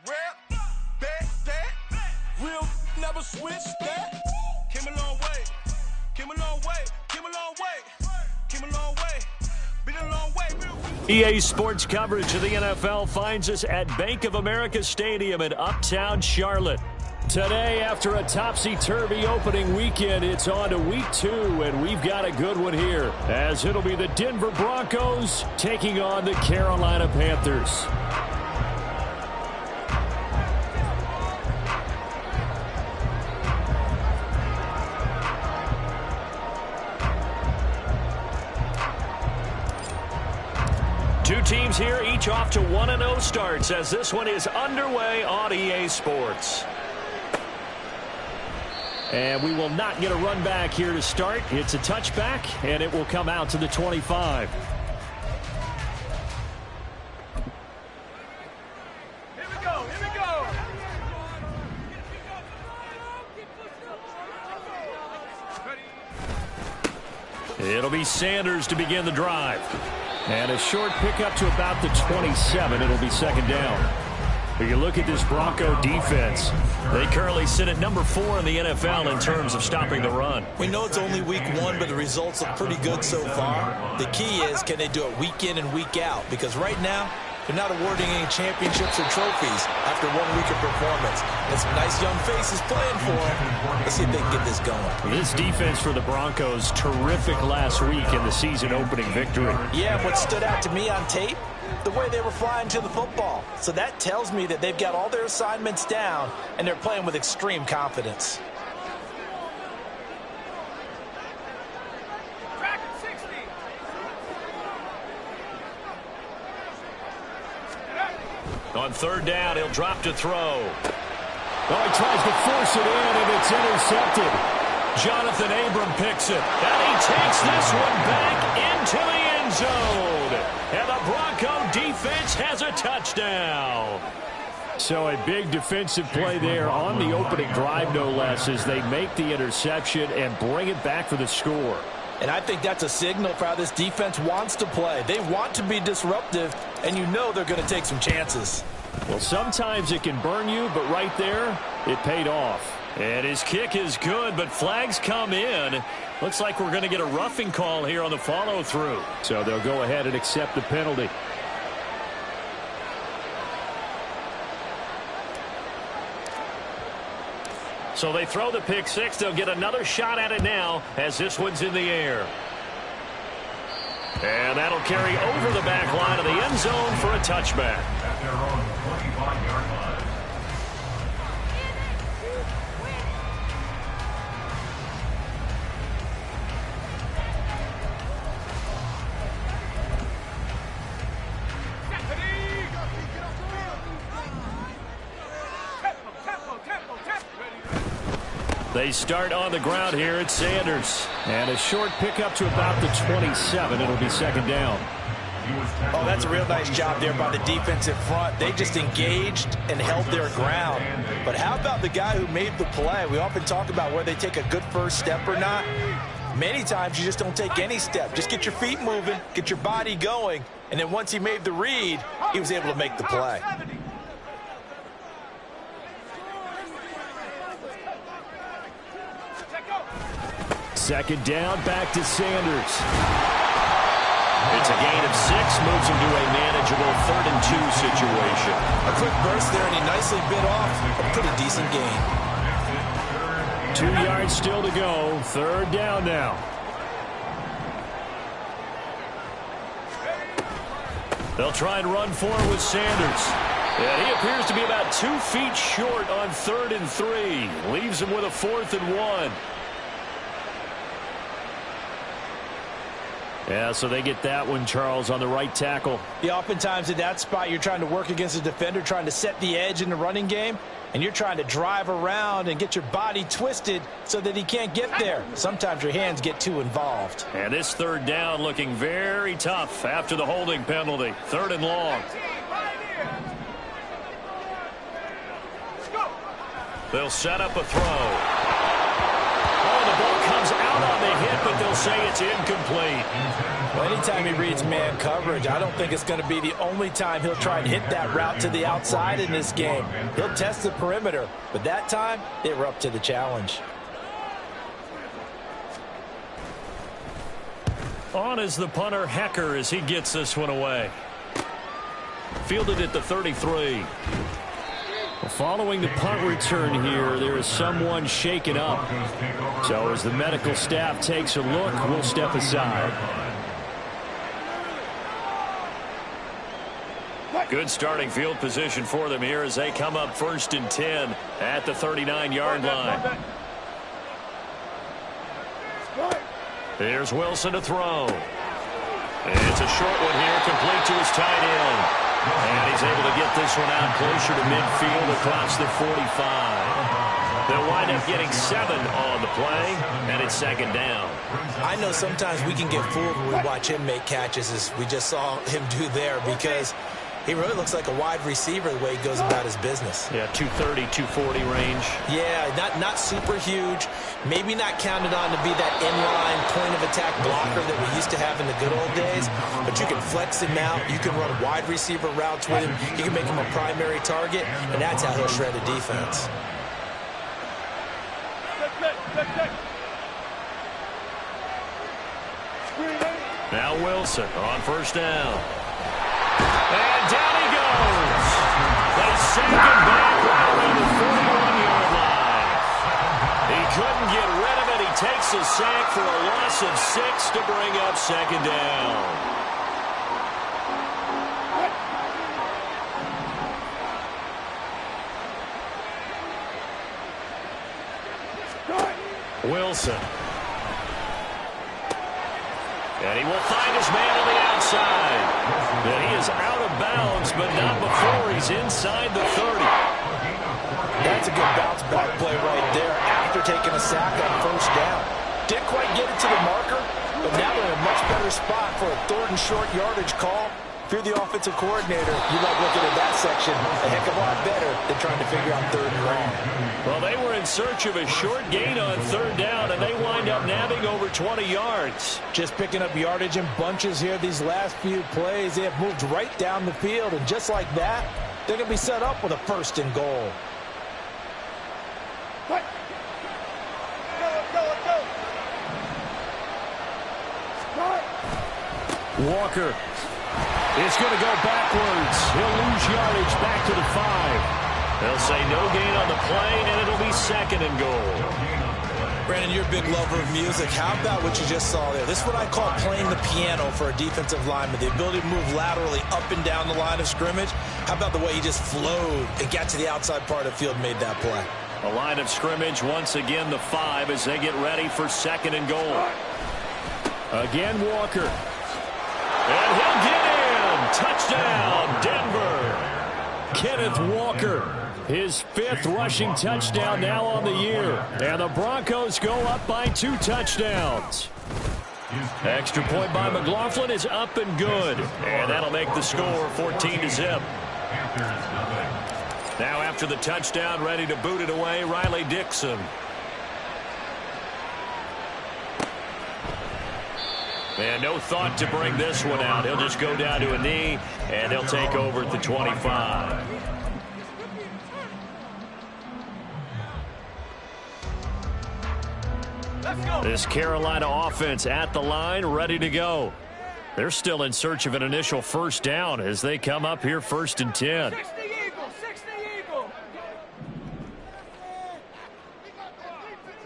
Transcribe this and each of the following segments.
Rep, that. Real never switch that. Came a long way. Came a long way. Came a long way. Came a long way. Been a long way. EA Sports coverage of the NFL finds us at Bank of America Stadium in Uptown Charlotte. Today, after a topsy-turvy opening weekend, it's on to week 2, and we've got a good one here, as it'll be the Denver Broncos taking on the Carolina Panthers. Two teams here, each off to 1-0 starts, as this one is underway on EA Sports. And we will not get a run back here to start. It's a touchback, and it will come out to the 25. Here we go. Here we go. It'll be Sanders to begin the drive. And a short pickup to about the 27. It'll be second down. You look at this Bronco defense. They currently sit at number 4 in the NFL in terms of stopping the run. We know it's only week 1, but the results look pretty good so far. The key is, can they do it week in and week out? Because right now, they're not awarding any championships or trophies after 1 week of performance. And some nice young faces playing for them. Let's see if they can get this going. This defense for the Broncos, terrific last week in the season-opening victory. Yeah, what stood out to me on tape, the way they were flying to the football. So that tells me that they've got all their assignments down, and they're playing with extreme confidence. On third down, he'll drop to throw. Oh, he tries to force it in, and it's intercepted. Jonathan Abram picks it, and he takes this one back into the end zone. And the Bronco defense has a touchdown. So a big defensive play there on the opening drive, no less, as they make the interception and bring it back for the score. And I think that's a signal for how this defense wants to play. They want to be disruptive, and you know they're going to take some chances. Well, sometimes it can burn you, but right there, it paid off. And his kick is good, but flags come in. Looks like we're going to get a roughing call here on the follow-through. So they'll go ahead and accept the penalty. So they throw the pick six. They'll get another shot at it now as this one's in the air. And that'll carry over the back line of the end zone for a touchback. At their own 25-yard line. They start on the ground here at Sanders. And a short pickup to about the 27. It'll be second down. Oh, that's a real nice job there by the defensive front. They just engaged and held their ground. But how about the guy who made the play? We often talk about whether they take a good first step or not. Many times you just don't take any step. Just get your feet moving, get your body going, and then once he made the read, he was able to make the play. Second down, back to Sanders. It's a gain of 6, moves him to a manageable 3rd and 2 situation. A quick burst there, and he nicely bit off a pretty decent gain. 2 yards still to go. Third down now. They'll try and run forward with Sanders. And he appears to be about 2 feet short on 3rd and 3. Leaves him with a 4th and 1. Yeah, so they get that one, Charles, on the right tackle. Yeah, oftentimes in that spot, you're trying to work against a defender, trying to set the edge in the running game, and you're trying to drive around and get your body twisted so that he can't get there. Sometimes your hands get too involved. And this third down looking very tough after the holding penalty. 3rd and long. They'll set up a throw. Oh, the ball comes out of on the hit, but they'll say it's incomplete. Well, anytime he reads man coverage, I don't think it's going to be the only time he'll try and hit that route to the outside in this game. He'll test the perimeter, but that time, they were up to the challenge. On is the punter, Hecker, as he gets this one away. Fielded at the 33. Following the punt return here, there is someone shaken up. So as the medical staff takes a look, we'll step aside. Good starting field position for them here as they come up 1st and 10 at the 39-yard line. Here's Wilson to throw. It's a short one here, complete to his tight end. And he's able to get this one out closer to midfield across the 45. They'll wind up getting 7 on the play, and it's 2nd down. I know sometimes we can get fooled when we watch him make catches, as we just saw him do there, because he really looks like a wide receiver the way he goes about his business. Yeah, 230, 240 range. Yeah, not super huge. Maybe not counted on to be that inline point-of-attack blocker that we used to have in the good old days. But you can flex him out. You can run wide receiver routes with him. You can make him a primary target, and that's how he'll shred a defense. Now Wilson on 1st down. And down he goes. They send him back right around the 41-yard line. He couldn't get rid of it. He takes a sack for a loss of 6 to bring up 2nd down. Wilson. And he will find his man on the outside. And he is out of bounds, but not before he's inside the 30. That's a good bounce back play right there after taking a sack on 1st down. Didn't quite get it to the marker, but now they're in a much better spot for a 3rd and short yardage call. If you're the offensive coordinator, you like looking at that section a heck of a lot better than trying to figure out 3rd and long. Well, they were in search of a short gain on 3rd down, and they wind up nabbing over 20 yards. Just picking up yardage in bunches here these last few plays. They have moved right down the field, and just like that, they're going to be set up with a 1st and goal. Walker is going to go backwards. He'll lose yardage back to the 5. They'll say no gain on the play, and it'll be 2nd and goal. Brandon, you're a big lover of music. How about what you just saw there? This is what I call playing the piano for a defensive lineman. The ability to move laterally up and down the line of scrimmage. How about the way he just flowed and got to the outside part of the field and made that play? A line of scrimmage, once again the 5 as they get ready for 2nd and goal. Again, Walker. And he'll get in. Touchdown, Denver. Kenneth Walker, his 5th rushing touchdown now on the year. And the Broncos go up by 2 touchdowns. Extra point by McLaughlin is up and good. And that'll make the score 14-0. Now after the touchdown, ready to boot it away, Riley Dixon. And no thought to bring this one out. He'll just go down to a knee, and they'll take over at the 25. This Carolina offense at the line, ready to go. They're still in search of an initial 1st down as they come up here 1st and 10.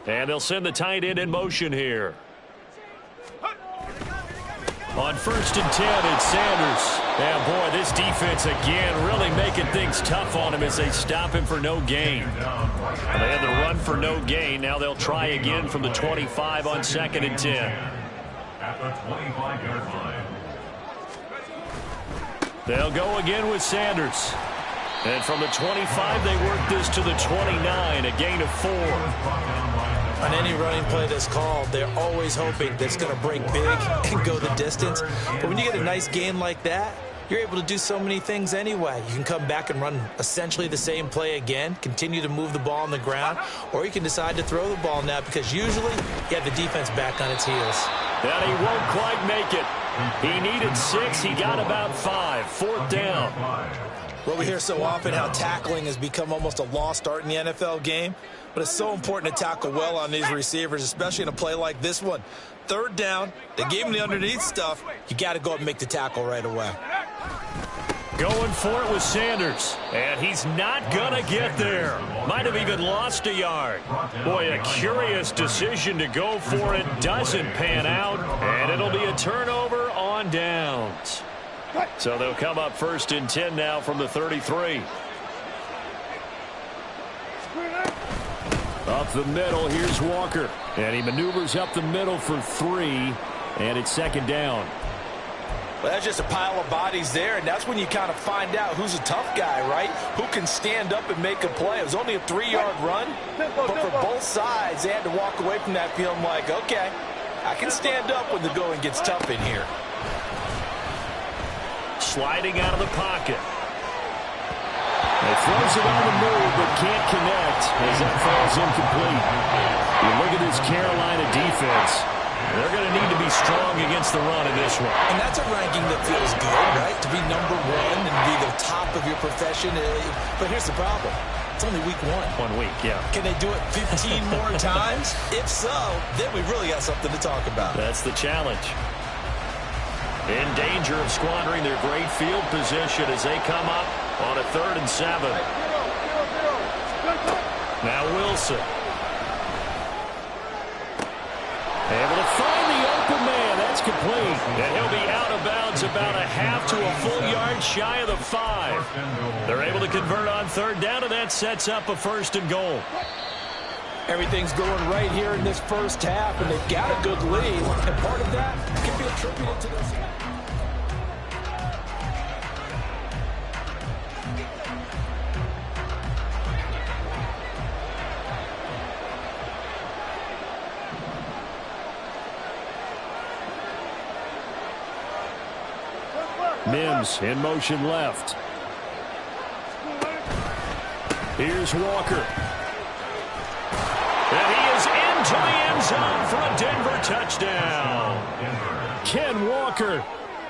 And they'll send the tight end in motion here. On 1st and 10, it's Sanders. And boy, this defense again really making things tough on him as they stop him for no gain. They had the run for no gain. Now they'll try again from the 25 on 2nd and 10. At the 25-yard line. They'll go again with Sanders. And from the 25, they work this to the 29, a gain of 4. On any running play that's called, they're always hoping that it's going to break big and go the distance. But when you get a nice gain like that, you're able to do so many things anyway. You can come back and run essentially the same play again, continue to move the ball on the ground, or you can decide to throw the ball now because usually you have the defense back on its heels. And he won't quite make it. He needed 6. He got about 5. 4th down. Well, we hear so often how tackling has become almost a lost art in the NFL game, but it's so important to tackle well on these receivers, especially in a play like this one. 3rd down, they gave him the underneath stuff. You got to go up and make the tackle right away. Going for it with Sanders, and he's not going to get there. Might have even lost a yard. Boy, a curious decision to go for it. Doesn't pan out, and it'll be a turnover on downs. So they'll come up 1st and 10 now from the 33. Up the middle, here's Walker. And he maneuvers up the middle for 3, and it's 2nd down. Well, that's just a pile of bodies there, and that's when you kind of find out who's a tough guy, right? Who can stand up and make a play. It was only a 3-yard run, but for both sides, they had to walk away from that feeling like, okay, I can stand up when the going gets tough in here. Sliding out of the pocket. He throws it on the move, but can't connect as that falls incomplete. You look at this Carolina defense. They're going to need to be strong against the run in this one. And that's a ranking that feels good, right? To be #1 and be the top of your profession. But here's the problem. It's only week 1. 1 week, yeah. Can they do it 15 more times? If so, then we really got something to talk about. That's the challenge. In danger of squandering their great field position as they come up on a 3rd and 7. Now Wilson. Able to find the open man. That's complete. And he'll be out of bounds about a half to a full yard shy of the 5. They're able to convert on 3rd down, and that sets up a 1st and goal. Everything's going right here in this first half, and they've got a good lead. And part of that can be attributed to this. Mims in motion left. Here's Walker. And he is into the end zone for a Denver touchdown. Ken Walker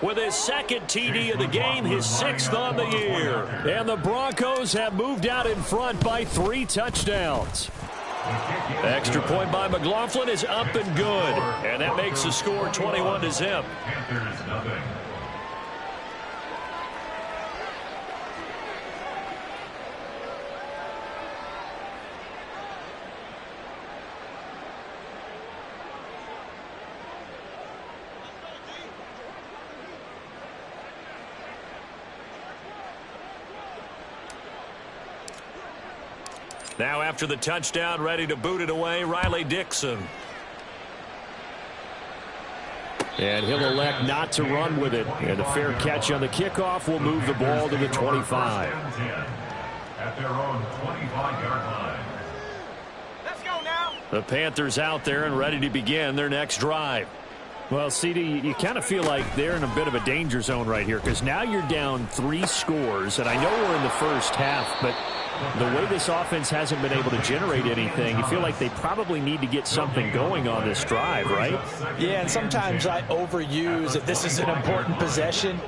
with his 2nd TD of the game, his 6th on the year. And the Broncos have moved out in front by 3 touchdowns. Extra point by McLaughlin is up and good. And that makes the score 21-0. Now after the touchdown, ready to boot it away, Riley Dixon. And he'll elect not to run with it. And a fair catch on the kickoff will move the ball to the 25. At their own 25-yard line. Let's go now. The Panthers out there and ready to begin their next drive. Well, CD, you kind of feel like they're in a bit of a danger zone right here because now you're down 3 scores. And I know we're in the first half, but the way this offense hasn't been able to generate anything, you feel like they probably need to get something going on this drive, right? Yeah, and sometimes I overuse that this is an important possession.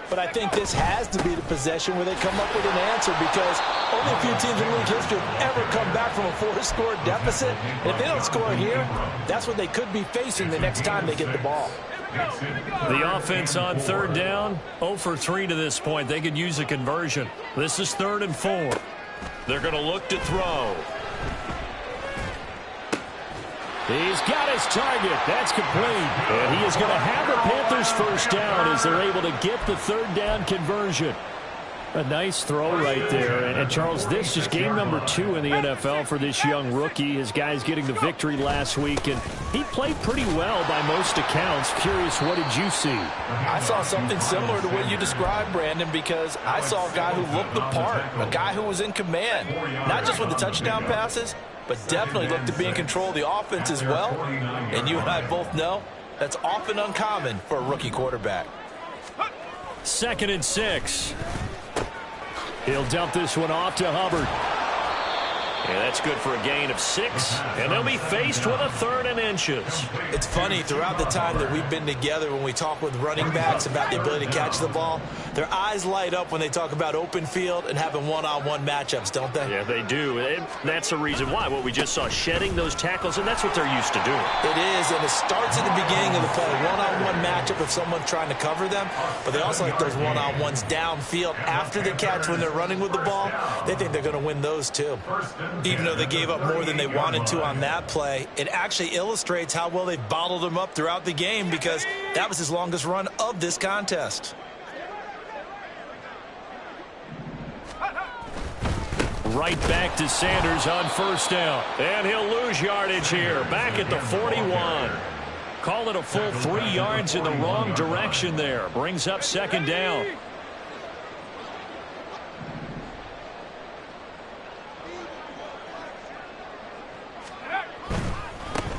But I think this has to be the possession where they come up with an answer because only a few teams in league history have ever come back from a 4-score deficit. And if they don't score here, that's what they could be facing the next time they get the ball. The offense on 3rd down, 0 for 3 to this point. They could use a conversion. This is 3rd and 4. They're going to look to throw. He's got his target. That's complete. And he is going to have the Panthers first down as they're able to get the 3rd down conversion. A nice throw right there. And Charles, this is game number 2 in the NFL for this young rookie. His guys getting the victory last week, and he played pretty well by most accounts. Curious, what did you see? I saw something similar to what you described, Brandon, because I saw a guy who looked the part, a guy who was in command, not just with the touchdown passes, but definitely looked to be in control of the offense as well. And you and I both know that's often uncommon for a rookie quarterback. 2nd and 6. He'll dump this one off to Hubbard. And that's good for a gain of 6. And they'll be faced with a 3rd and inches. It's funny, throughout the time that we've been together, when we talk with running backs about the ability to catch the ball, their eyes light up when they talk about open field and having one-on-one matchups, don't they? Yeah, they do. And that's the reason why. What we just saw, shedding those tackles, and that's what they're used to doing. It is, and it starts at the beginning of the play. One-on-one matchup if someone's trying to cover them, but they also like those one-on-ones downfield after the catch when they're running with the ball. They think they're going to win those too. Even though they gave up more than they wanted to on that play, it actually illustrates how well they bottled him up throughout the game, because that was his longest run of this contest. Right back to Sanders on 1st down. And he'll lose yardage here. Back at the 41. Call it a full 3 yards in the wrong direction there. Brings up 2nd down.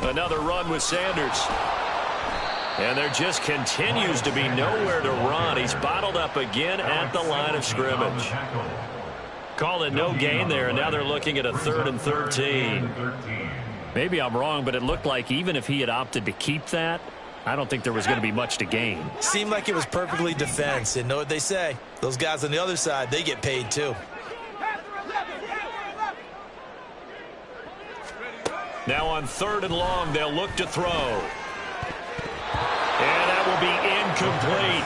Another run with Sanders. And there just continues to be nowhere to run. He's bottled up again at the line of scrimmage. Call it no gain there, and now they're looking at a 3rd and 13. Maybe I'm wrong, but it looked like even if he had opted to keep that, I don't think there was going to be much to gain. Seemed like it was perfectly defense, and know what they say. Those guys on the other side, they get paid too. Now on 3rd and long, they'll look to throw. And that will be incomplete.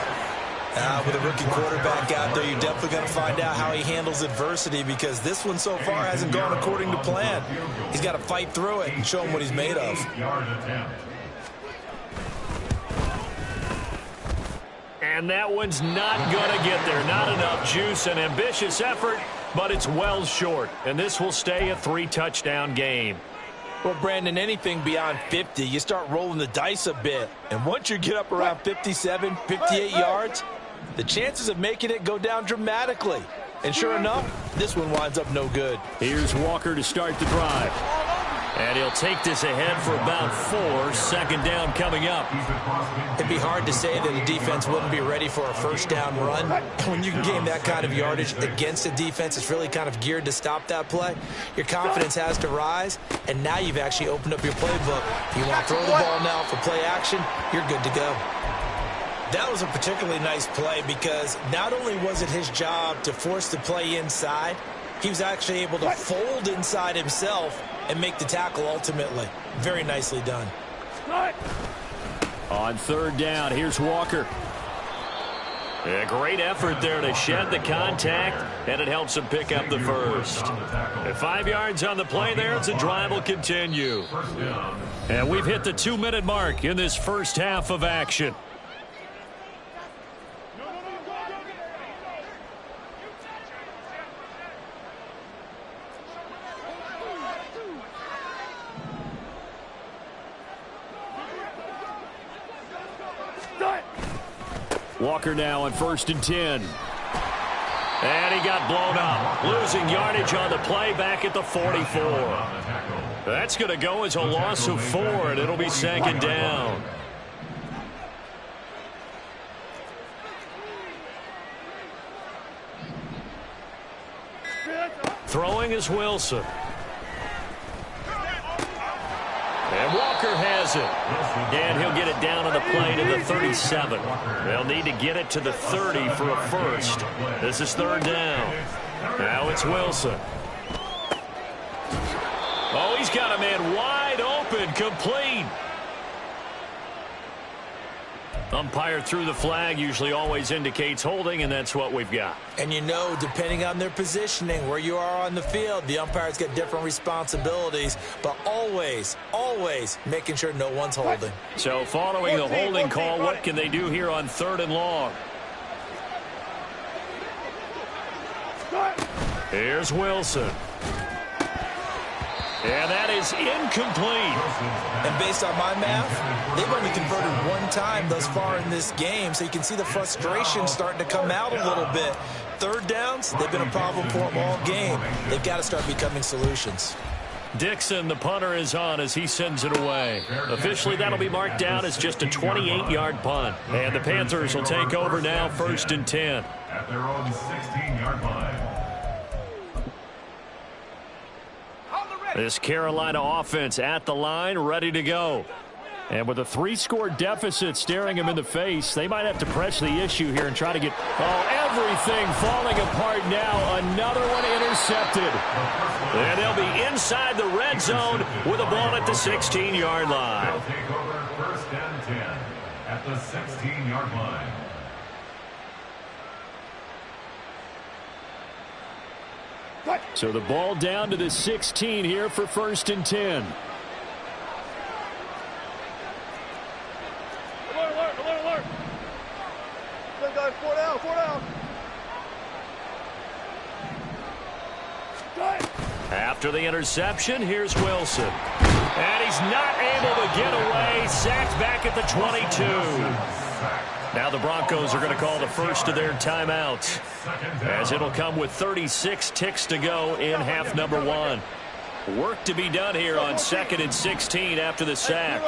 With a rookie quarterback out there, you're definitely going to find out how he handles adversity, because this one so far hasn't gone according to plan. He's got to fight through it and show him what he's made of. And that one's not going to get there. Not enough juice. An ambitious effort, but it's well short. And this will stay a 3-touchdown game. Well, Brandon, anything beyond 50, you start rolling the dice a bit. And once you get up around 57, 58 yards, the chances of making it go down dramatically. And sure enough, this one winds up no good. Here's Walker to start the drive. And he'll take this ahead for about 4. 2nd down coming up. It'd be hard to say that a defense wouldn't be ready for a 1st down run. When you can gain that kind of yardage against a defense that's really kind of geared to stop that play, your confidence has to rise, and now you've actually opened up your playbook. If you want to throw the ball now for play action, you're good to go. That was a particularly nice play, because not only was it his job to force the play inside, he was actually able to fold inside himself and make the tackle ultimately. Very nicely done. On 3rd down, here's Walker. A great effort there to shed the contact, and it helps him pick up the 1st. At 5 yards on the play there, the drive will continue. And we've hit the 2-minute mark in this first half of action. Walker now on 1st and 10. And he got blown up. Losing yardage on the play back at the 44. That's going to go as a loss of 4, and it'll be 2nd down. Throwing is Wilson. And Walker has it. And he'll get it down on the play to the 37. They'll need to get it to the 30 for a 1st. This is 3rd down. Now it's Wilson. Oh, he's got a man wide open, complete. Umpire threw the flag, usually always indicates holding, and that's what we've got. And you know, depending on their positioning, where you are on the field, the umpires get different responsibilities, but always, always making sure no one's holding. So following the holding call, what can they do here on 3rd and long? Here's Wilson. And that is incomplete. And based on my math, they've only converted 1 time thus far in this game, so you can see the frustration starting to come out a little bit. 3rd downs, they've been a problem for them all game. They've got to start becoming solutions. Dixon, the punter, is on as he sends it away. Officially, that'll be marked down as just a 28-yard punt. And the Panthers will take over now, 1st and 10. At their own 16-yard line. This Carolina offense at the line, ready to go. And with a 3-score deficit staring them in the face, they might have to press the issue here and try to get everything falling apart now. Another one intercepted. And they'll be inside the red zone with a ball at the 16-yard line. They'll take over 1st and 10 at the 16-yard line. So the ball down to the 16 here for 1st and 10. Alert. Good guys, 4 down. After the interception, here's Wilson. And he's not able to get away. Sacked back at the 22. Now the Broncos are going to call the first of their timeouts, as it'll come with 36 ticks to go in half number 1. Work to be done here on 2nd and 16 after the sack.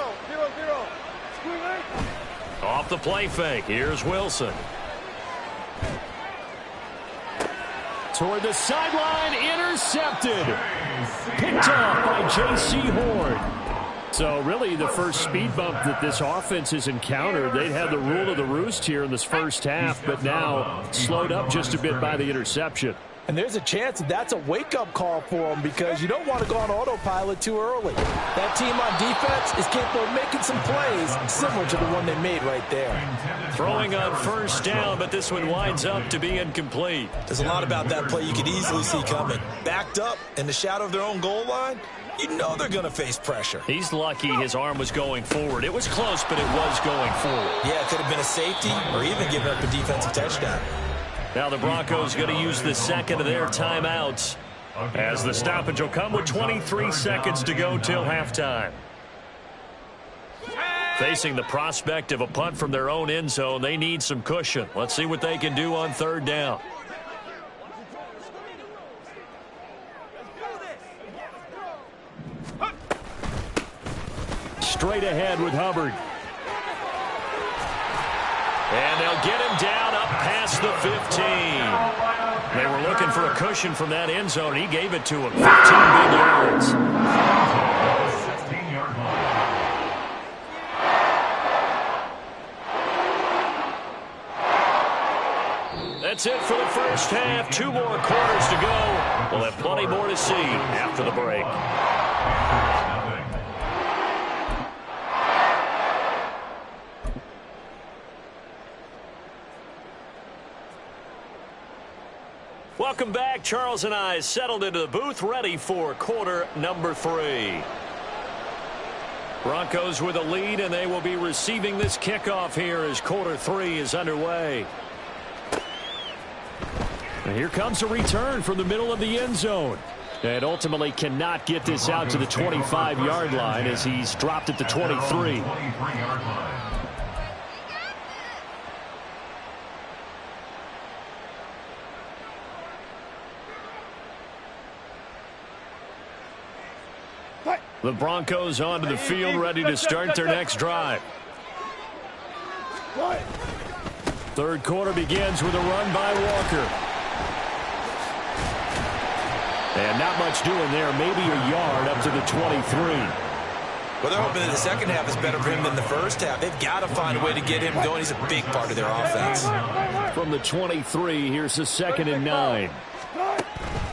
Off the play fake, here's Wilson. Toward the sideline, intercepted. Picked off by J.C. Horn. So really the first speed bump that this offense has encountered. They'd had the rule of the roost here in this first half, but now slowed up just a bit by the interception. And there's a chance that that's a wake-up call for them, because you don't want to go on autopilot too early. That team on defense is capable of making some plays similar to the one they made right there. Throwing on 1st down, but this one winds up to be incomplete. There's a lot about that play you could easily see coming. Backed up in the shadow of their own goal line, you know they're going to face pressure. He's lucky his arm was going forward. It was close, but it was going forward. Yeah, it could have been a safety or even giving up a defensive touchdown. Now the Broncos going to use the second of their timeouts, as the stoppage will come with 23 seconds to go till halftime. Facing the prospect of a punt from their own end zone, they need some cushion. Let's see what they can do on 3rd down. Straight ahead with Hubbard. And they'll get him down up past the 15. They were looking for a cushion from that end zone. He gave it to him. 15 big yards. 16-yard line. That's it for the first half. 2 more quarters to go. We'll have plenty more to see after the break. Welcome back. Charles and I settled into the booth, ready for quarter number 3. Broncos with a lead, and they will be receiving this kickoff here as quarter 3 is underway. And here comes a return from the middle of the end zone. And ultimately cannot get this out to the 25-yard line as he's dropped at the 23. The Broncos onto the field, ready to start their next drive. 3rd quarter begins with a run by Walker. And not much doing there, maybe a yard up to the 23. Well, they're hoping that the second half is better for him than the first half. They've got to find a way to get him going. He's a big part of their offense. From the 23, here's the 2nd and 9.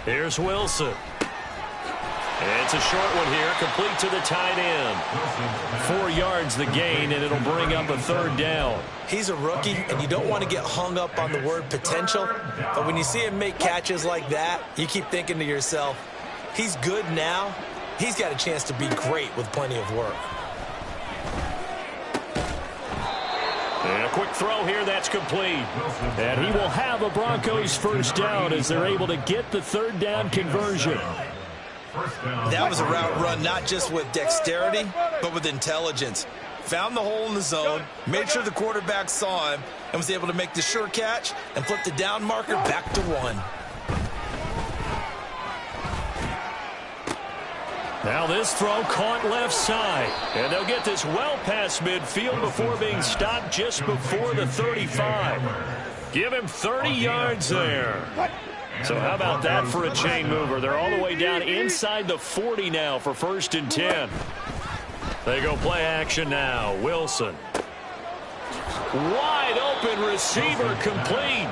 Here's Wilson. It's a short one here, complete to the tight end. 4 yards the gain, and it'll bring up a 3rd down. He's a rookie, and you don't want to get hung up on the word potential. But when you see him make catches like that, you keep thinking to yourself, he's good now. He's got a chance to be great with plenty of work. And a quick throw here, that's complete. And he will have a Broncos 1st down as they're able to get the 3rd down conversion. That was a route run not just with dexterity, but with intelligence. Found the hole in the zone, made sure the quarterback saw him, and was able to make the sure catch and flip the down marker back to 1. Now this throw caught left side. And they'll get this well past midfield before being stopped just before the 35. Give him 30 yards there. So how about that for a chain mover? They're all the way down inside the 40 now for 1st and 10. They go play action now. Wilson. Wide open receiver complete.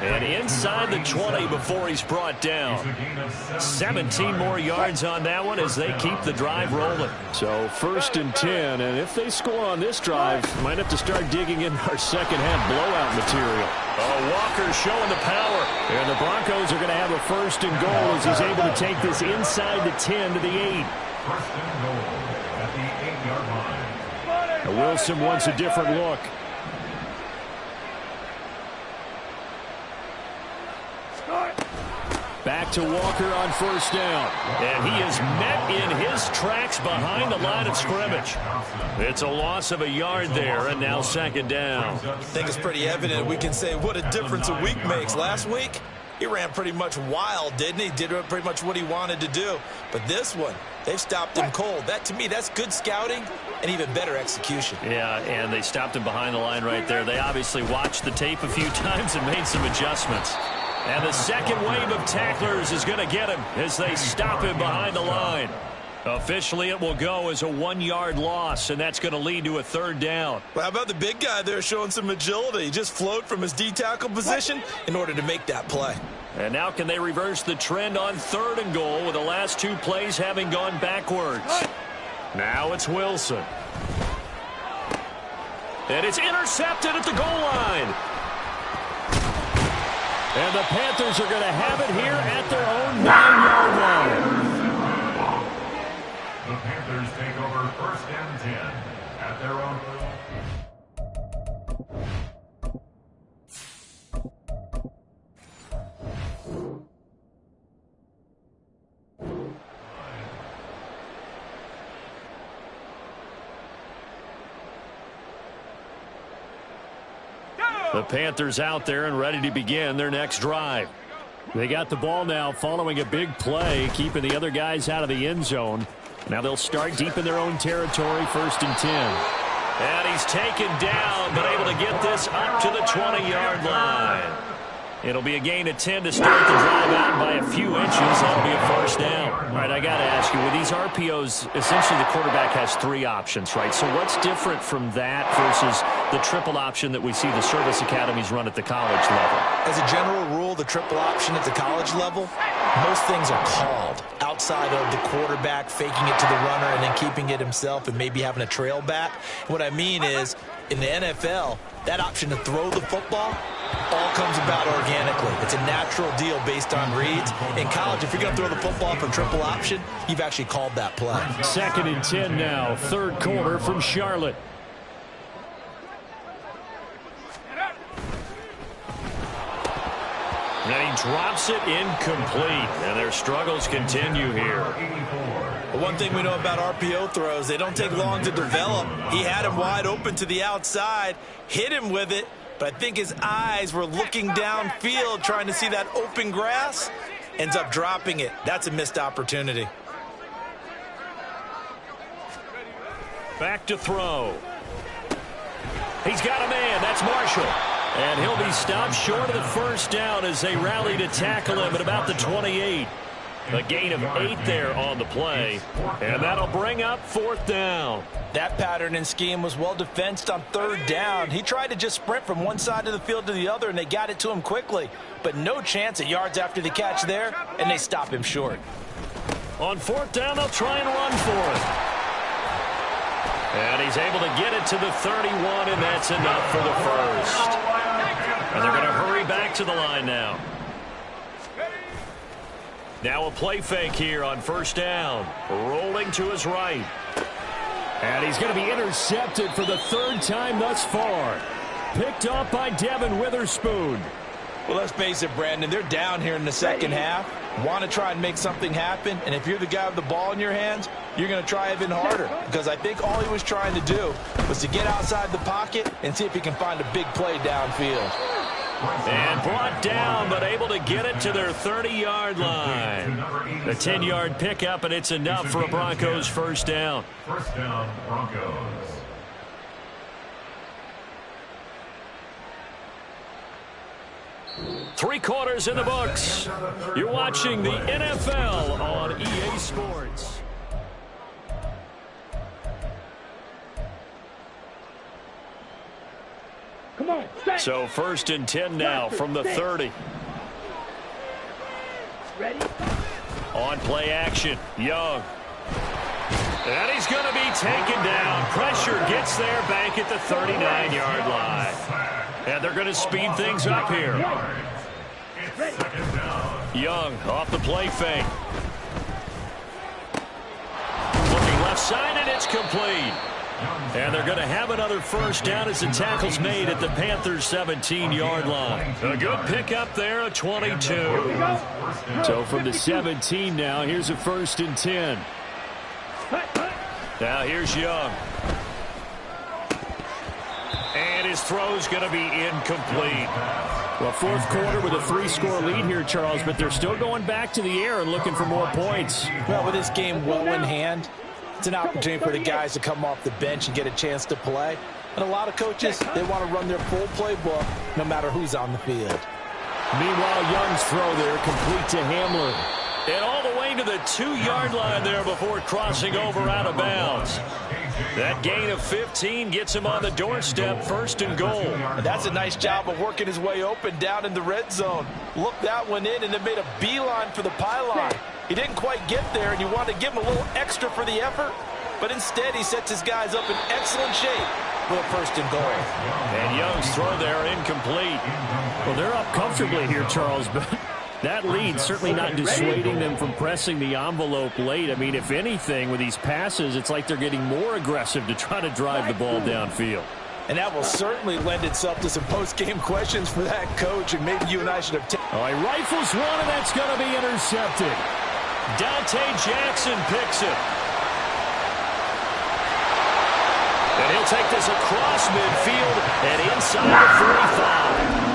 And inside the 20 before he's brought down. 17 more yards on that one as they keep the drive rolling. So 1st and 10, and if they score on this drive, might have to start digging in our second half blowout material. Walker showing the power. And the Broncos are going to have a 1st and goal as he's able to take this inside the 10 to the 8. 1st and goal at the 8-yard line. Now Wilson wants a different look. Back to Walker on 1st down. And he is met in his tracks behind the line of scrimmage. It's a loss of a yard there, and now 2nd down. I think it's pretty evident we can say what a difference a week makes. Last week, he ran pretty much wild, didn't he? Did pretty much what he wanted to do. But this one, they've stopped him cold. That, to me, that's good scouting and even better execution. Yeah, and they stopped him behind the line right there. They obviously watched the tape a few times and made some adjustments. And the second wave of tacklers is going to get him as they stop him behind the line. Officially, it will go as a 1-yard loss, and that's going to lead to a 3rd down. Well, how about the big guy there showing some agility? He just flowed from his D-tackle position in order to make that play. And now can they reverse the trend on 3rd and goal with the last 2 plays having gone backwards? Now it's Wilson. And it's intercepted at the goal line. And the Panthers are going to have it here at their own 9-yard line. The Panthers take over 1st and 10 at their own. The Panthers out there and ready to begin their next drive. They got the ball now following a big play, keeping the other guys out of the end zone. Now they'll start deep in their own territory, 1st and 10. And he's taken down, but able to get this up to the 20-yard line. It'll be a gain of 10 to start the drive out by a few inches. That'll be a 1st down. All right, I got to ask you, with these RPOs, essentially the quarterback has 3 options, right? So what's different from that versus the triple option that we see the service academies run at the college level? As a general rule, the triple option at the college level, most things are called outside of the quarterback faking it to the runner and then keeping it himself and maybe having a trail back. What I mean is, in the NFL, that option to throw the football all comes about organically. It's a natural deal based on reads. In college, if you're going to throw the football for triple option, you've actually called that play. 2nd and 10 now, 3rd quarter from Charlotte. And he drops it incomplete. And their struggles continue here. One thing we know about RPO throws, they don't take long to develop. He had him wide open to the outside, hit him with it, but I think his eyes were looking downfield trying to see that open grass. Ends up dropping it. That's a missed opportunity. Back to throw. He's got a man. That's Marshall. And he'll be stopped short of the 1st down as they rally to tackle him at about the 28. A gain of 8 there on the play. And that'll bring up 4th down. That pattern and scheme was well defensed on 3rd down. He tried to just sprint from one side of the field to the other, and they got it to him quickly. But no chance at yards after the catch there, and they stop him short. On 4th down, they'll try and run for it. And he's able to get it to the 31, and that's enough for the 1st. And they're going to hurry back to the line now. Now a play fake here on 1st down. Rolling to his right. And he's going to be intercepted for the 3rd time thus far. Picked off by Devin Witherspoon. Well, let's face it, Brandon. They're down here in the second half. Want to try and make something happen. And if you're the guy with the ball in your hands, you're going to try even harder. Because I think all he was trying to do was to get outside the pocket and see if he can find a big play downfield. And brought down, but able to get it to their 30-yard line. A 10-yard pickup, and it's enough for a Broncos first down. First down, Broncos. Three quarters in the books. You're watching the NFL on EA Sports. Come on, stay. So 1st and 10 now from the 30. Ready? On play action, Young. And he's going to be taken down. Pressure gets there back at the 39-yard line. And they're going to speed things up here. Young off the play fake. Looking left side, and it's complete. And they're going to have another first down as the tackle's made at the Panthers' 17-yard line. A good pickup there, a 22. So from the 17 now, here's a 1st and 10. Now here's Young. And his throw's going to be incomplete. Well, fourth quarter with a 3-score lead here, Charles, but they're still going back to the air and looking for more points. Well, with this game well in hand, it's an opportunity for the guys to come off the bench and get a chance to play. And a lot of coaches, they want to run their full playbook no matter who's on the field. Meanwhile, Young's throw there complete to Hamler. And all the way to the 2-yard line there before crossing over out of bounds. That gain of 15 gets him on the doorstep, 1st and goal. And that's a nice job of working his way open down in the red zone. Looked that one in and then made a beeline for the pylon. He didn't quite get there, and you wanted to give him a little extra for the effort. But instead, he sets his guys up in excellent shape for the 1st and goal. And Young's throw there incomplete. Well, they're up comfortably here, Charles, but that lead certainly not dissuading them from pressing the envelope late. I mean, if anything, with these passes, it's like they're getting more aggressive to try to drive the ball downfield. And that will certainly lend itself to some post-game questions for that coach, and maybe you and I should have taken. All right, rifles one, and that's going to be intercepted. Dante Jackson picks it. And he'll take this across midfield and inside the 45.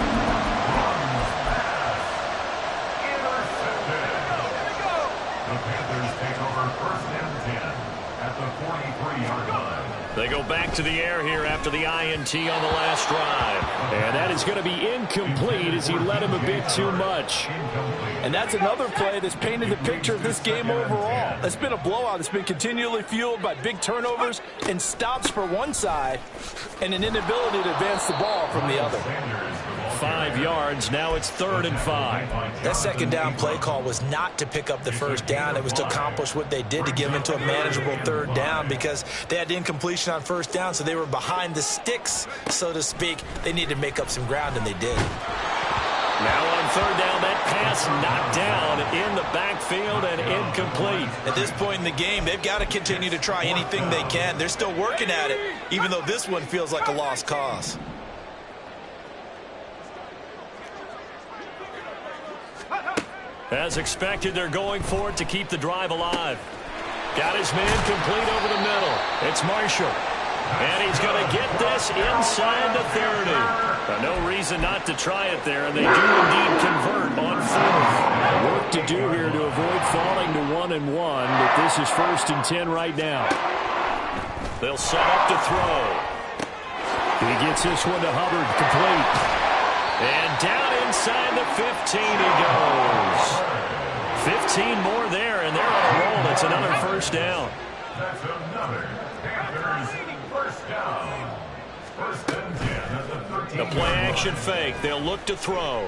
They go back to the air here after the INT on the last drive. And that is going to be incomplete as he led him a bit too much. And that's another play that's painted the picture of this game overall. It's been a blowout. It's been continually fueled by big turnovers and stops for one side and an inability to advance the ball from the other. 5 yards. Now it's 3rd and 5. That second down play call was not to pick up the first down. It was to accomplish what they did to get them into a manageable 3rd down because they had incompletion on first down, so they were behind the sticks, so to speak. They needed to make up some ground, and they did. Now on 3rd down, that pass knocked down in the backfield and incomplete. At this point in the game, they've got to continue to try anything they can. They're still working at it, even though this one feels like a lost cause. As expected, they're going for it to keep the drive alive. Got his man complete over the middle. It's Marshall. And he's going to get this inside the 30. No reason not to try it there, and they do indeed convert on 4th. Work to do here to avoid falling to 1 and 1, but this is 1st and 10 right now. They'll set up to throw. He gets this one to Hubbard, complete. And down inside the 15 he goes. 15 more there, and they're on a roll. It's another first down. That's another Panthers first down. 1st and 10 at the 13. The play-action fake. They'll look to throw.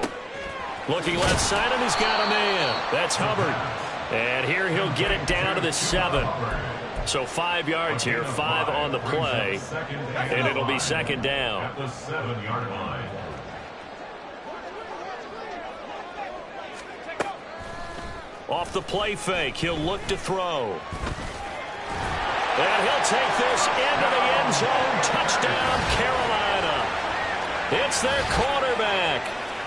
Looking left side, and he's got a man. That's Hubbard. And here he'll get it down to the 7. So 5 yards here, 5 on the play, and it'll be 2nd down. At the 7-yard line. Off the play fake, he'll look to throw. And he'll take this into the end zone. Touchdown, Carolina. It's their quarterback.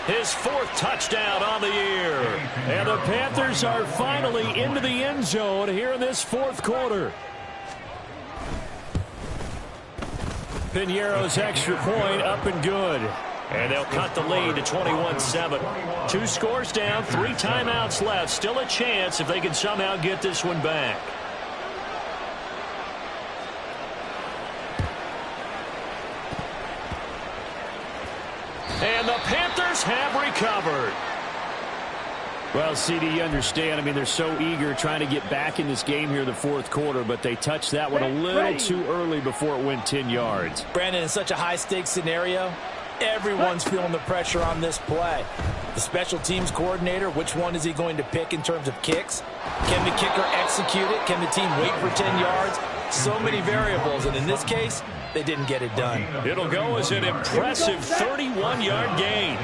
His 4th touchdown on the year. And the Panthers are finally into the end zone here in this 4th quarter. Piñeiro's extra point up and good. And they'll cut the lead to 21-7. 2 scores down, 3 timeouts left. Still a chance if they can somehow get this one back. And the Panthers have recovered. Well, CD, you understand. I mean, they're so eager trying to get back in this game here in the fourth quarter, but they touched that one a little too early before it went 10 yards. Brandon, in such a high-stakes scenario, everyone's feeling the pressure on this play. The special teams coordinator, which one is he going to pick in terms of kicks? Can the kicker execute it? Can the team wait for 10 yards? So many variables, and in this case, they didn't get it done. It'll go as an impressive 31-yard gain.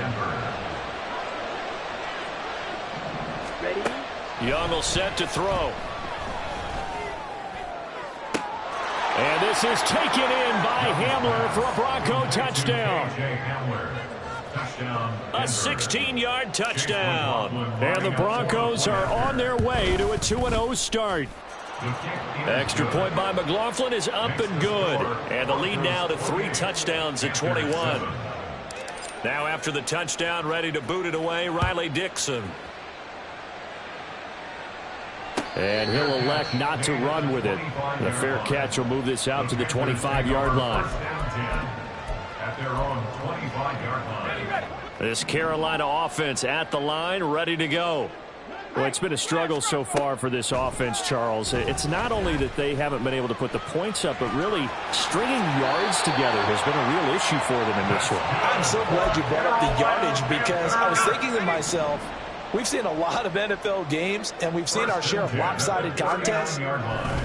Young will set to throw. And this is taken in by Hamler for a Bronco touchdown. A 16-yard touchdown. And the Broncos are on their way to a 2-0 start. Extra point by McLaughlin is up and good. And the lead now to 3 touchdowns at 21. Now after the touchdown, ready to boot it away, Riley Dixon. And he'll elect not to run with it. The fair catch will move this out to the 25-yard line. At their own 25-yard line. This Carolina offense at the line, ready to go. Well, it's been a struggle so far for this offense, Charles. It's not only that they haven't been able to put the points up, but really stringing yards together has been a real issue for them in this one. I'm so glad you brought up the yardage, because I was thinking to myself, we've seen a lot of NFL games, and we've seen our share of lopsided contests,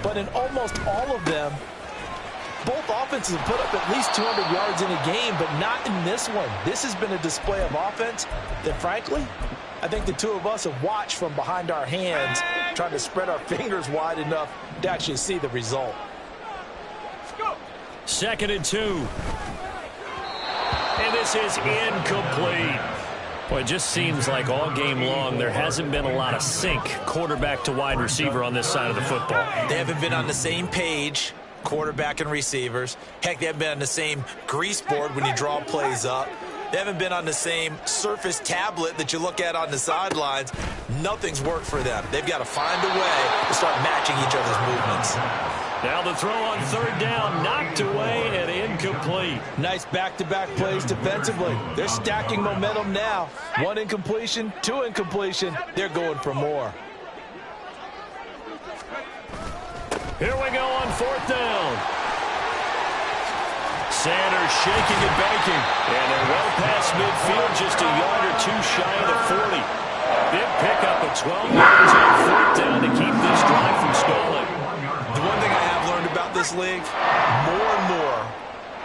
but in almost all of them, both offenses have put up at least 200 yards in a game, but not in this one. This has been a display of offense that, frankly, I think the two of us have watched from behind our hands, trying to spread our fingers wide enough to actually see the result. 2nd and 2. And this is incomplete. Well, it just seems like all game long there hasn't been a lot of sync quarterback to wide receiver on this side of the football. They haven't been on the same page, quarterback and receivers. Heck, they haven't been on the same grease board when you draw plays up. They haven't been on the same Surface tablet that you look at on the sidelines. Nothing's worked for them. They've got to find a way to start matching each other's movements. Now the throw on 3rd down, knocked away and incomplete. Nice back-to-back plays defensively. They're stacking momentum now. 1 incompletion, 2 incompletion. They're going for more. Here we go on 4th down. Sanders shaking and baking. And they're well past midfield, just a yard or 2 shy of the 40. Big pickup of 12 yards on 4th down to keep this drive from stalling. The one thing I have learned about this league, more and more,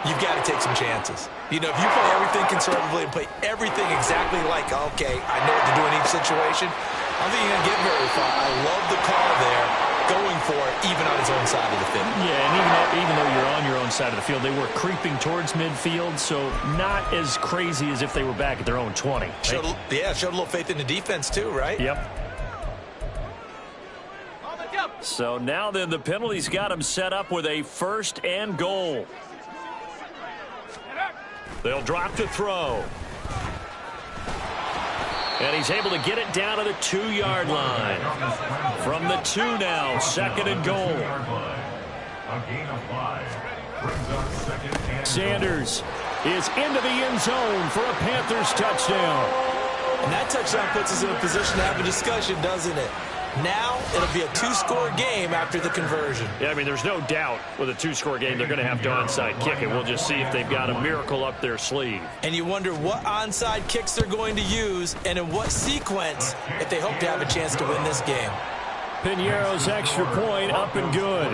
you've got to take some chances. You know, if you play everything conservatively and play everything exactly like, okay, I know what to do in each situation, I don't think you're going to get very far. I love the call there, going for it, even on his own side of the field. Yeah, and even though you're on your own side of the field, they were creeping towards midfield, so not as crazy as if they were back at their own 20. Showed a little faith in the defense too, right? Yep. So now then, the penalty's got him set up with a 1st and goal. They'll drop to throw. And he's able to get it down to the 2-yard line. From the 2 now, 2nd and goal. A gain of 5. Sanders is into the end zone for a Panthers touchdown. And that touchdown puts us in a position to have a discussion, doesn't it? Now it'll be a 2-score game after the conversion. Yeah, I mean, there's no doubt with a 2-score game they're going to have to onside kick it. We'll just see if they've got a miracle up their sleeve. And you wonder what onside kicks they're going to use and in what sequence if they hope to have a chance to win this game. Piñeiro's extra point up and good.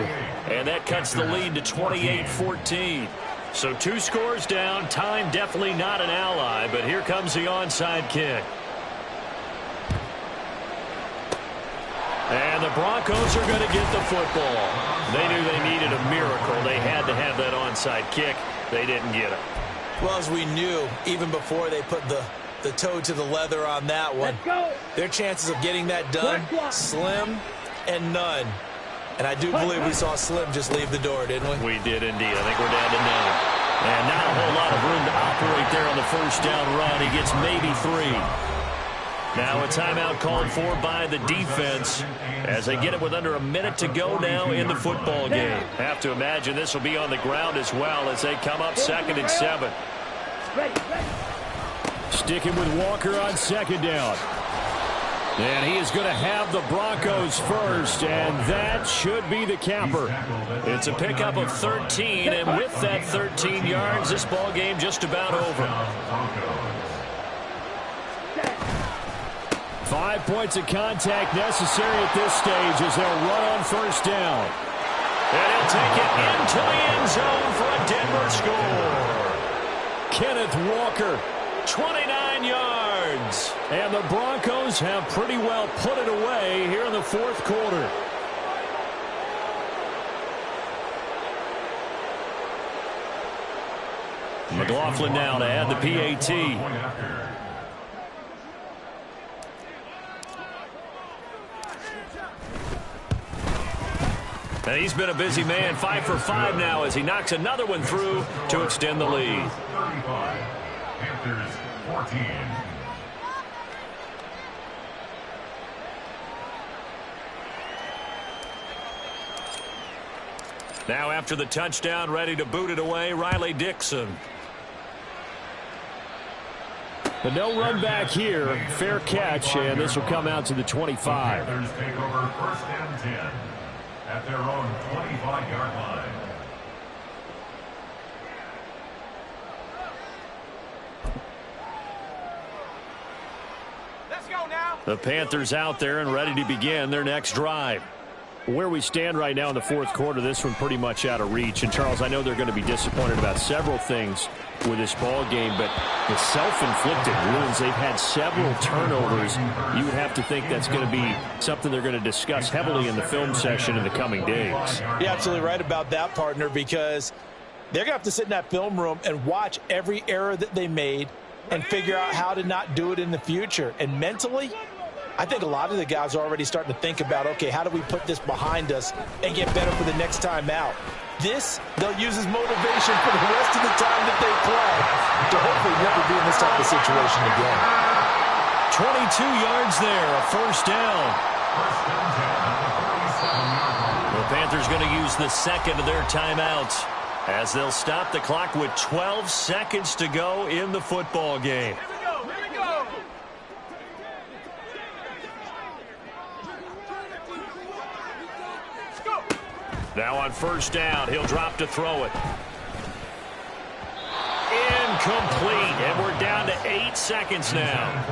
And that cuts the lead to 28-14. So 2 scores down. Time definitely not an ally, but here comes the onside kick. And the Broncos are going to get the football. They knew they needed a miracle. They had to have that onside kick. They didn't get it. Well, as we knew, even before they put the toe to the leather on that one, their chances of getting that done, slim and none. And I do believe we saw Slim just leave the door, didn't we? We did indeed. I think we're down to 9. And not a whole lot of room to operate there on the first down run. He gets maybe 3. Now a timeout called for by the defense as they get it with under a minute to go now in the football game. Have to imagine this will be on the ground as well as they come up 2nd and 7. Sticking with Walker on 2nd down. And he is going to have the Broncos first, and that should be the capper. It's a pickup of 13, and with that 13 yards, this ball game just about over. 5 points of contact necessary at this stage as they'll run on first down. And he'll take it into the end zone for a Denver score. Kenneth Walker, 29 yards. And the Broncos have pretty well put it away here in the 4th quarter. McLaughlin now to add the PAT. And he's been a busy man, 5 for 5 now as he knocks another one through to extend the lead. 35, Panthers 14. Now after the touchdown, ready to boot it away, Riley Dixon. But no run back here. Fair catch, and this will come out to the 25. Panthers take over 1st and 10 at their own 25-yard line. Let's go now. The Panthers out there and ready to begin their next drive. Where we stand right now in the 4th quarter, this one pretty much out of reach. And, Charles, I know they're going to be disappointed about several things with this ball game, but the self-inflicted wounds, they've had several turnovers. You would have to think that's going to be something they're going to discuss heavily in the film session in the coming days. You're absolutely right about that, partner, because they're going to have to sit in that film room and watch every error that they made and figure out how to not do it in the future. And mentally, I think a lot of the guys are already starting to think about, okay, how do we put this behind us and get better for the next time out? This, they'll use as motivation for the rest of the time that they play to hopefully never be in this type of situation again. 22 yards there, a first down. The Panthers going to use the 2nd of their timeouts as they'll stop the clock with 12 seconds to go in the football game. Now on first down, he'll drop to throw it. Incomplete, and we're down to 8 seconds now.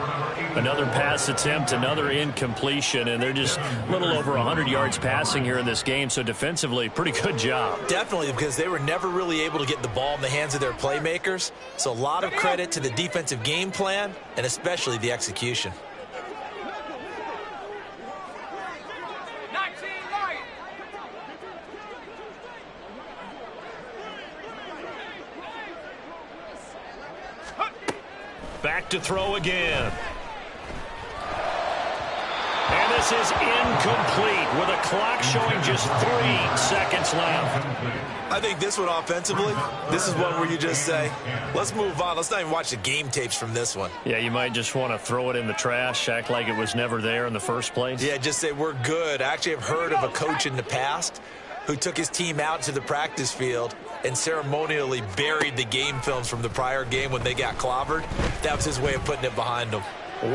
Another pass attempt, another incompletion, and they're just a little over 100 yards passing here in this game, so defensively, pretty good job. Definitely, because they were never really able to get the ball in the hands of their playmakers, so a lot of credit to the defensive game plan and especially the execution. Back to throw again. And this is incomplete with a clock showing just 3 seconds left. I think this one offensively, this is one where you just say, let's move on. Let's not even watch the game tapes from this one. Yeah, you might just want to throw it in the trash, act like it was never there in the first place. Yeah, just say we're good. I actually have heard of a coach in the past who took his team out to the practice field and ceremonially buried the game films from the prior game when they got clobbered. That was his way of putting it behind them.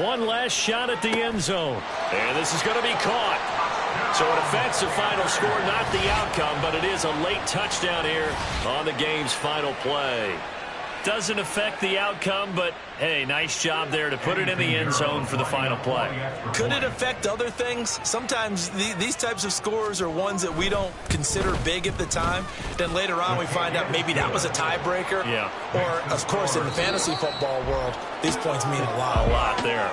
One last shot at the end zone. And this is going to be caught. So it affects the final score, not the outcome, but it is a late touchdown here on the game's final play. Doesn't affect the outcome, but, hey, nice job there to put it in the end zone for the final play. Could it affect other things? Sometimes these types of scores are ones that we don't consider big at the time. Then later on we find out maybe that was a tiebreaker. Yeah. Or, of course, in the fantasy football world, these points mean a lot. A lot there.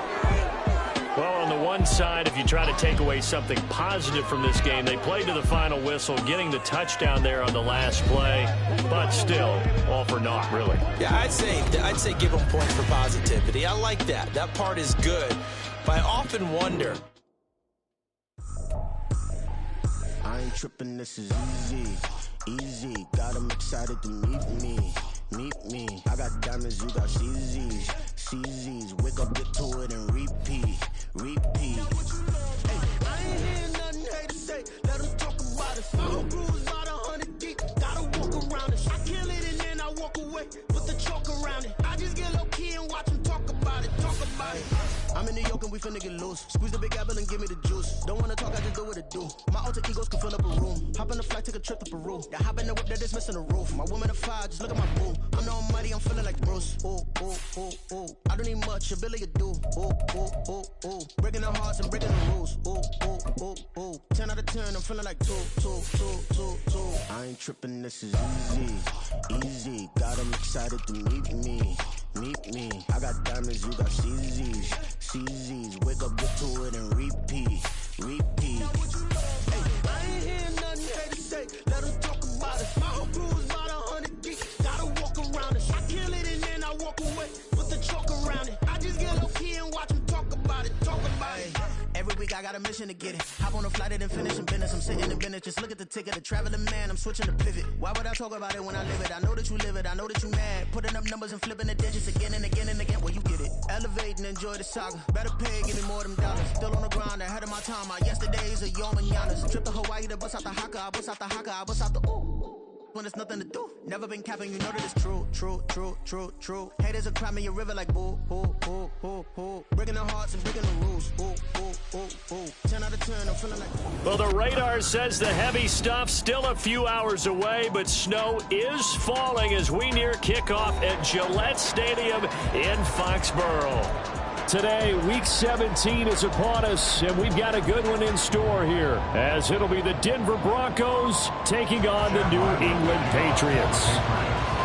Well, on the one side, if you try to take away something positive from this game, they played to the final whistle, getting the touchdown there on the last play, but still, all for naught, really. Yeah, I'd say give them points for positivity. I like that. That part is good. But I often wonder. I ain't tripping, this is easy. Easy, got them excited to meet me. meet me. I got diamonds, you got CZs. CZs, wake up, get to it, and repeat. Hey, I ain't hearing nothing hate to say. Let them talk about us. My whole crew is about 100 deep. Gotta walk around it. I kill it and then I walk away with the chalk around it. I just get low key and watch them talk about it. I'm in New York and we finna get loose. Squeeze the big apple and give me the juice. Don't wanna talk, I just do what it do. My alter egos can fill up a room. Hop on the flight, take a trip to Peru. That hop in the whip that is missing the roof. My woman a fire, just look at my boo. I'm no money, I'm feeling like Bruce. Ooh, ooh, ooh, ooh. I don't need much, ability to do. Ooh, ooh, ooh, ooh. Breaking the hearts and breaking the rules. Ooh, ooh, ooh, ooh. 10 out of 10, I'm feeling like 2. I ain't tripping, this is easy. Got 'em excited to meet me. I got diamonds, you got CZs. Wake up, get to it, and repeat. Hey, I ain't hearing nothing hate to say. Let them talk about us. My whole crew is about 100 deep. Gotta walk around it. I kill it and then I walk away with the chalk around it. I just get low key and watch them talk about it. Every week I got a mission to get it. Hop on a flight and then finish in business. I'm sitting in business, just look at the ticket. A traveling man, I'm switching to pivot. Why would I talk about it when I live it? I know that you live it, I know that you mad. Putting up numbers and flipping the digits again and again and again. Well, you get it. Elevate and enjoy the saga. Better pay, give me more of them dollars. Still on the grind, ahead of my time. My yesterdays are yo mananas. Trip to Hawaii to bust out the haka. I bust out the haka, I bust out the ooh. When there's nothing to do. Never been capping, you know that it's true. Haters are climbing your river like boo. Breaking their hearts and breaking the rules. Ooh. 10 out of 10, I'm feeling like. Well, the radar says the heavy stuff still a few hours away, but snow is falling as we near kickoff at Gillette Stadium in Foxborough. Today, Week 17 is upon us, and we've got a good one in store here, as it'll be the Denver Broncos taking on the New England Patriots.